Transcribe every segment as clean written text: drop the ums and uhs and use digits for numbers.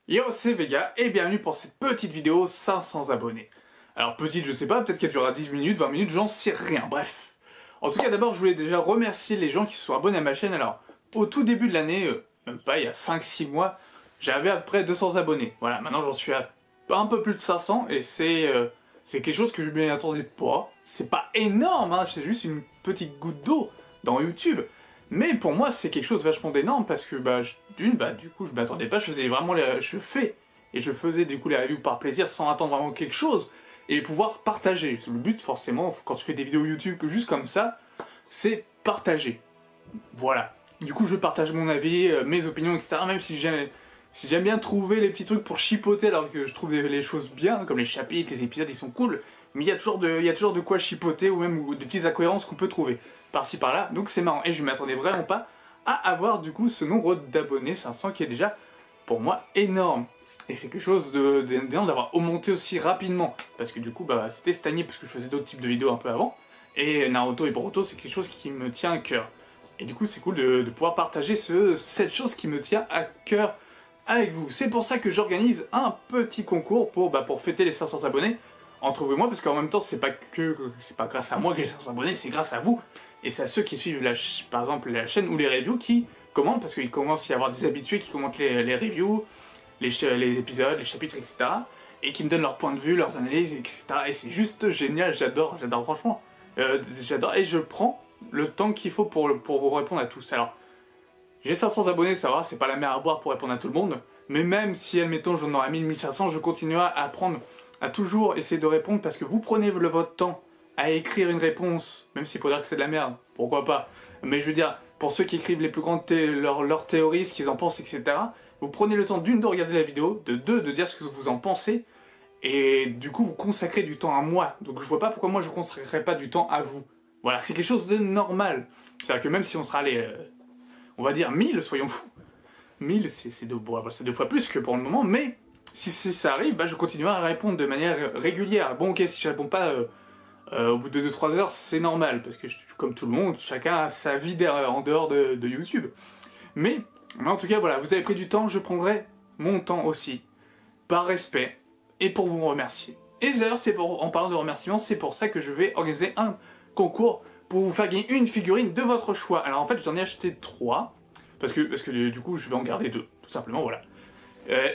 Yo, c'est Vega et bienvenue pour cette petite vidéo 500 abonnés. Alors petite, je sais pas, peut-être qu'elle durera 10 minutes, 20 minutes, j'en sais rien, bref. En tout cas, d'abord, je voulais déjà remercier les gens qui se sont abonnés à ma chaîne. Alors, au tout début de l'année, même pas, il y a 5-6 mois, j'avais à peu près 200 abonnés. Voilà, maintenant j'en suis à un peu plus de 500 et c'est quelque chose que je m'y attendais pas. C'est pas énorme, hein, c'est juste une petite goutte d'eau dans YouTube. Mais pour moi, c'est quelque chose vachement d'énorme parce que, du coup, je m'attendais pas, je faisais du coup les reviews par plaisir sans attendre vraiment quelque chose et pouvoir partager. Le but, forcément, quand tu fais des vidéos YouTube que juste comme ça, c'est partager. Voilà. Du coup, je partage mon avis, mes opinions, etc. Même si j'aime bien trouver les petits trucs pour chipoter alors que je trouve les choses bien, comme les chapitres, les épisodes, ils sont cool. Mais il y a toujours de quoi chipoter ou même des petites incohérences qu'on peut trouver par-ci par-là. Donc c'est marrant. Et je m'attendais vraiment pas à avoir du coup ce nombre d'abonnés, 500, qui est déjà pour moi énorme. Et c'est quelque chose d'énorme d'avoir augmenté aussi rapidement. Parce que du coup, c'était stagné parce que je faisais d'autres types de vidéos un peu avant. Et Naruto et Boruto, c'est quelque chose qui me tient à cœur. Et du coup, c'est cool de pouvoir partager cette chose qui me tient à cœur avec vous. C'est pour ça que j'organise un petit concours pour fêter les 500 abonnés entre vous et moi, parce qu'en même temps, c'est pas grâce à moi que j'ai 500 abonnés, c'est grâce à vous. Et c'est à ceux qui suivent par exemple la chaîne ou les reviews qui commentent, parce qu'il commence à y avoir des habitués qui commentent les reviews, les épisodes, les chapitres, etc. Et qui me donnent leur point de vue, leurs analyses, etc. Et c'est juste génial, j'adore franchement. J'adore, et je prends le temps qu'il faut pour vous répondre à tous. Alors, j'ai 500 abonnés, ça va, c'est pas la mer à boire pour répondre à tout le monde, mais même si, admettons, j'en aurai 1000-1500, je continuerai à toujours essayer de répondre, parce que vous prenez votre temps à écrire une réponse, même si pour dire que c'est de la merde, pourquoi pas, mais je veux dire, pour ceux qui écrivent les plus grandes leurs théories, ce qu'ils en pensent, etc., vous prenez le temps d'une de regarder la vidéo, de deux de dire ce que vous en pensez, et du coup vous consacrez du temps à moi, donc je vois pas pourquoi moi je ne consacrerais pas du temps à vous. Voilà, c'est quelque chose de normal. C'est-à-dire que même si on sera allé, on va dire 1000, soyons fous, 1000 c'est deux fois plus que pour le moment, mais si ça arrive, je continuerai à répondre de manière régulière. Bon ok, si je réponds pas au bout de 2-3 heures, c'est normal, parce que comme tout le monde, chacun a sa vie en dehors de YouTube. Mais en tout cas, voilà, vous avez pris du temps, je prendrai mon temps aussi, par respect, et pour vous remercier. Et d'ailleurs, en parlant de remerciements, c'est pour ça que je vais organiser un concours pour vous faire gagner une figurine de votre choix. Alors en fait, j'en ai acheté 3, parce que du coup, je vais en garder 2, tout simplement, voilà.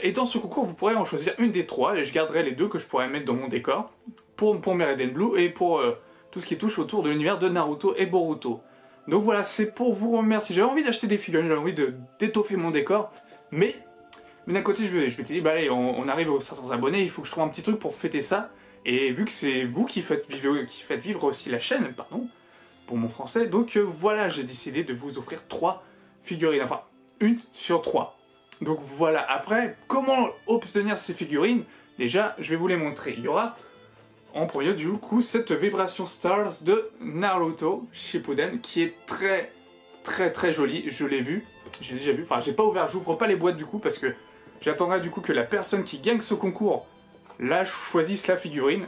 Et dans ce concours, vous pourrez en choisir une des 3, et je garderai les 2 que je pourrais mettre dans mon décor, pour mes Red and Blue, et pour tout ce qui touche autour de l'univers de Naruto et Boruto. Donc voilà, c'est pour vous remercier. J'avais envie d'acheter des figurines, j'avais envie d'étoffer mon décor, mais d'un côté, je m'étais dit, allez, on arrive aux 500 abonnés, il faut que je trouve un petit truc pour fêter ça, et vu que c'est vous qui faites vivre aussi la chaîne, pardon, pour mon français, donc voilà, j'ai décidé de vous offrir 3 figurines, enfin, 1 sur 3. Donc voilà, après, comment obtenir ces figurines? Déjà, je vais vous les montrer. Il y aura, en premier lieu, du coup, cette Vibration Stars de Naruto Shippuden, qui est très, très, très jolie. Je l'ai vu, j'ai déjà vu, enfin, j'ai pas ouvert, j'ouvre pas les boîtes du coup, parce que j'attendrai du coup que la personne qui gagne ce concours, là, choisisse la figurine,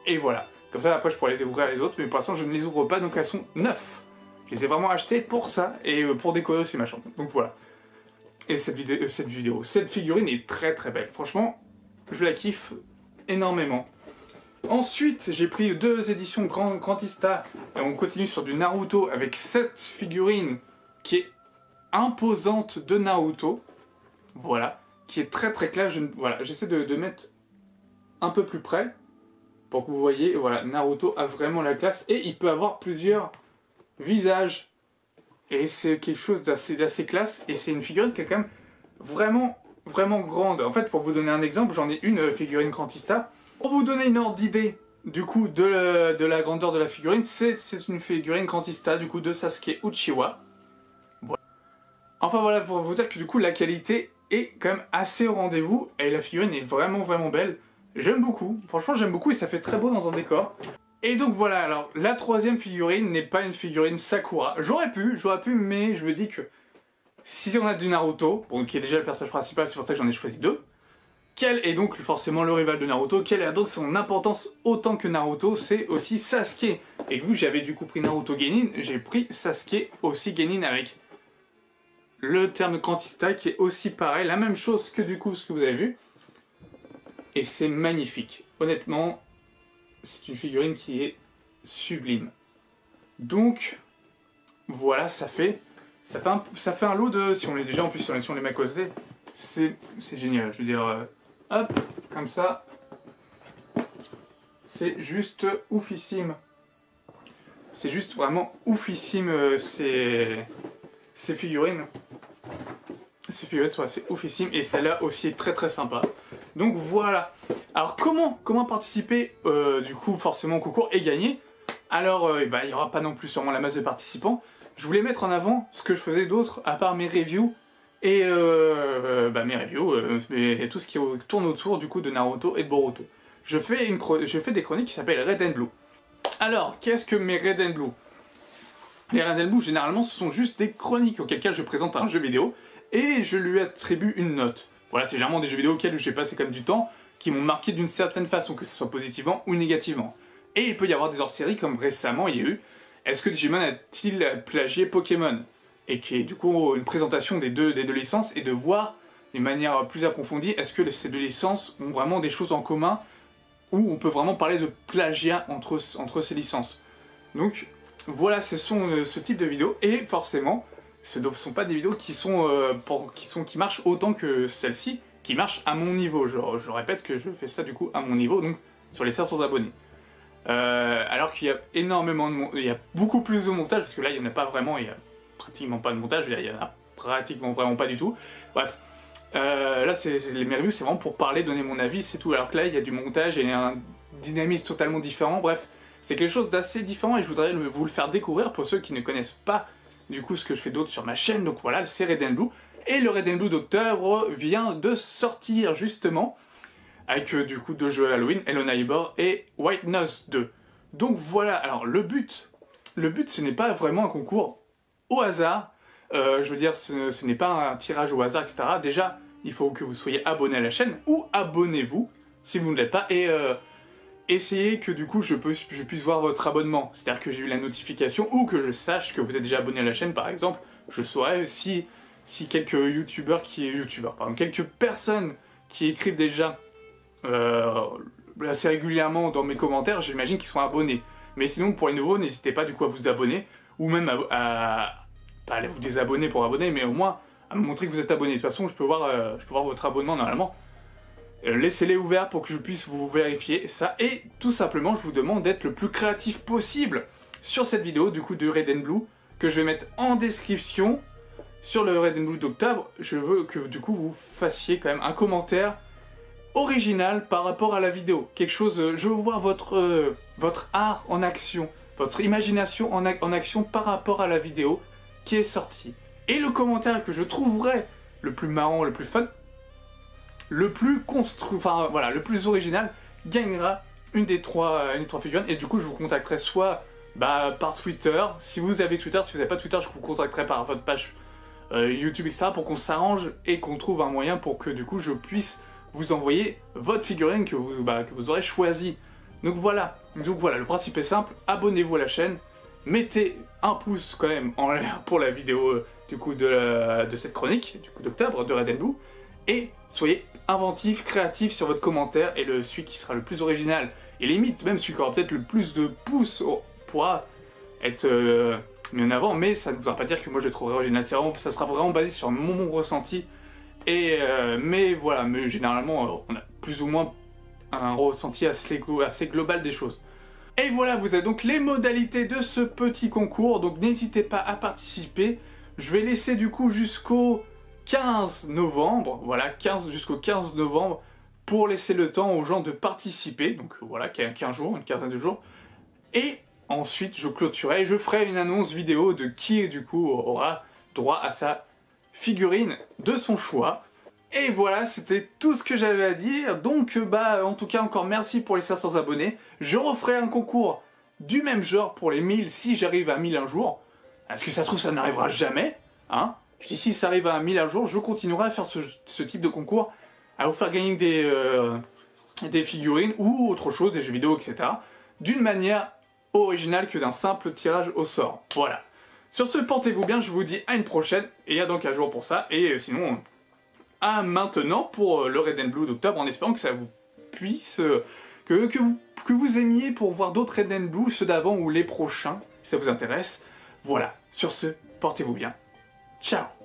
et voilà. Comme ça, après, je pourrai les ouvrir les autres, mais pour l'instant, je ne les ouvre pas, donc elles sont neuves. Je les ai vraiment achetées pour ça, et pour décorer aussi ma chambre. Donc voilà. Et cette figurine est très très belle. Franchement, je la kiffe énormément. Ensuite, j'ai pris 2 éditions Grandista, et on continue sur du Naruto avec cette figurine qui est imposante de Naruto. Voilà. Qui est très très classe. Voilà, j'essaie de mettre un peu plus près pour que vous voyez. Voilà, Naruto a vraiment la classe et il peut avoir plusieurs visages. Et c'est quelque chose d'assez classe, et c'est une figurine qui est quand même vraiment grande. En fait, pour vous donner un exemple, j'en ai une figurine Grandista. Pour vous donner une ordre d'idée, du coup, de la grandeur de la figurine, c'est une figurine Grandista, du coup, de Sasuke Uchiwa. Voilà. Enfin voilà, pour vous dire que du coup, la qualité est quand même assez au rendez-vous, et la figurine est vraiment belle. J'aime beaucoup, franchement j'aime beaucoup, et ça fait très beau dans un décor. Et donc voilà, alors la 3e figurine n'est pas une figurine Sakura. J'aurais pu, mais je me dis que si on a du Naruto, bon, qui est déjà le personnage principal, c'est pour ça que j'en ai choisi 2, quel est donc forcément le rival de Naruto, quelle a donc son importance autant que Naruto, c'est aussi Sasuke. Et vu que j'avais du coup pris Naruto Genin, j'ai pris Sasuke aussi Genin avec le terme Quantista qui est aussi pareil, la même chose que du coup ce que vous avez vu. Et c'est magnifique. Honnêtement, c'est une figurine qui est sublime. Donc, voilà, ça fait un lot de... Si on est déjà en plus si on les met à côté, c'est génial. Je veux dire, hop, comme ça. C'est juste oufissime. C'est juste vraiment oufissime ces figurines. Ces figurines, ouais, c'est oufissime. Et celle-là aussi est très très sympa. Donc voilà. Alors comment participer du coup forcément au concours et gagner? Alors il n'y aura pas non plus sûrement la masse de participants. Je voulais mettre en avant ce que je faisais d'autre à part mes reviews et et tout ce qui tourne autour du coup de Naruto et de Boruto. Je fais des chroniques qui s'appellent Red and Blue. Alors, qu'est-ce que mes Red and Blue? Les Red and Blue, généralement, ce sont juste des chroniques auxquelles cas je présente un jeu vidéo et je lui attribue une note. Voilà, c'est généralement des jeux vidéo auxquels j'ai passé quand même du temps, qui m'ont marqué d'une certaine façon, que ce soit positivement ou négativement. Et il peut y avoir des hors-séries, comme récemment il y a eu Est-ce que Digimon a-t-il plagié Pokémon? Et qui est du coup une présentation des deux licences et de voir d'une manière plus approfondie est-ce que ces deux licences ont vraiment des choses en commun où on peut vraiment parler de plagiat entre ces licences. Donc voilà, ce sont ce type de vidéos et forcément ce ne sont pas des vidéos qui marchent autant que celle-ci, qui marchent à mon niveau. Je répète que je fais ça du coup à mon niveau, donc sur les 500 abonnés. Alors qu'il y a énormément de il y a beaucoup plus de montage, parce que là il n'y en a pas vraiment, il n'y a pratiquement pas de montage, il y en a pratiquement vraiment pas du tout. Bref, là mes reviews c'est vraiment pour parler, donner mon avis, c'est tout. Alors que là il y a du montage et un dynamisme totalement différent, bref, c'est quelque chose d'assez différent et je voudrais vous le faire découvrir pour ceux qui ne connaissent pas du coup ce que je fais d'autre sur ma chaîne. Donc voilà, c'est Red and Blue. Et le Red and Blue d'octobre vient de sortir justement, avec du coup 2 jeux Halloween, Hello Neighbor et White Nose 2. Donc voilà, alors le but ce n'est pas vraiment un concours au hasard, je veux dire ce n'est pas un tirage au hasard, etc. Déjà, il faut que vous soyez abonné à la chaîne, ou abonnez-vous si vous ne l'êtes pas, et essayez que du coup je puisse voir votre abonnement, c'est-à-dire que j'ai eu la notification, ou que je sache que vous êtes déjà abonné à la chaîne par exemple, je saurais si quelques quelques personnes qui écrivent déjà assez régulièrement dans mes commentaires, j'imagine qu'ils sont abonnés. Mais sinon, pour les nouveaux, n'hésitez pas du coup à vous abonner, ou même pas aller vous désabonner pour abonner, mais au moins à me montrer que vous êtes abonné. De toute façon, je peux voir votre abonnement normalement. Laissez-les ouverts pour que je puisse vous vérifier ça. Et tout simplement, je vous demande d'être le plus créatif possible sur cette vidéo du coup de Red and Blue, que je vais mettre en description. Sur le Red and Blue d'octobre, je veux que du coup vous fassiez quand même un commentaire original par rapport à la vidéo. Quelque chose, je veux voir votre art en action, votre imagination en action par rapport à la vidéo qui est sortie. Et le commentaire que je trouverai le plus marrant, le plus fun, le plus le plus original, gagnera une des trois figurines. Et du coup, je vous contacterai soit par Twitter, si vous avez Twitter, si vous n'avez pas Twitter, je vous contacterai par votre page YouTube, etc. pour qu'on s'arrange et qu'on trouve un moyen pour que du coup je puisse vous envoyer votre figurine que vous aurez choisi. Donc voilà, le principe est simple, abonnez-vous à la chaîne, mettez un pouce quand même en l'air pour la vidéo du coup de cette chronique, du coup d'octobre, de Red and Blue, et soyez inventif, créatif sur votre commentaire, et celui qui sera le plus original, et limite même celui qui aura peut-être le plus de pouces pourra être mis en avant, mais ça ne voudra pas dire que moi je le trouverai original, ça sera vraiment basé sur mon ressenti. Mais voilà, mais généralement on a plus ou moins un ressenti assez global des choses. Et voilà, vous avez donc les modalités de ce petit concours, donc n'hésitez pas à participer. Je vais laisser du coup jusqu'au 15 novembre, voilà, jusqu'au 15 novembre, pour laisser le temps aux gens de participer, donc voilà, 15 jours, une quinzaine de jours. Et ensuite je clôturerai et je ferai une annonce vidéo de qui du coup aura droit à sa figurine de son choix. Et voilà, c'était tout ce que j'avais à dire. Donc en tout cas encore merci pour les 500 abonnés. Je referai un concours du même genre pour les 1000 si j'arrive à 1000 un jour. Est-ce que ça se trouve ça n'arrivera jamais, hein? Je dis si ça arrive à 1000 un jour, je continuerai à faire ce type de concours, à vous faire gagner des figurines ou autre chose, des jeux vidéo, etc. d'une manière originale que d'un simple tirage au sort. Voilà. Sur ce, portez-vous bien, je vous dis à une prochaine, et à dans 15 jours pour ça, et sinon, à maintenant pour le Red and Blue d'octobre, en espérant que ça vous puisse... que vous aimiez pour voir d'autres Red and Blue, ceux d'avant ou les prochains, si ça vous intéresse. Voilà, sur ce, portez-vous bien. Ciao.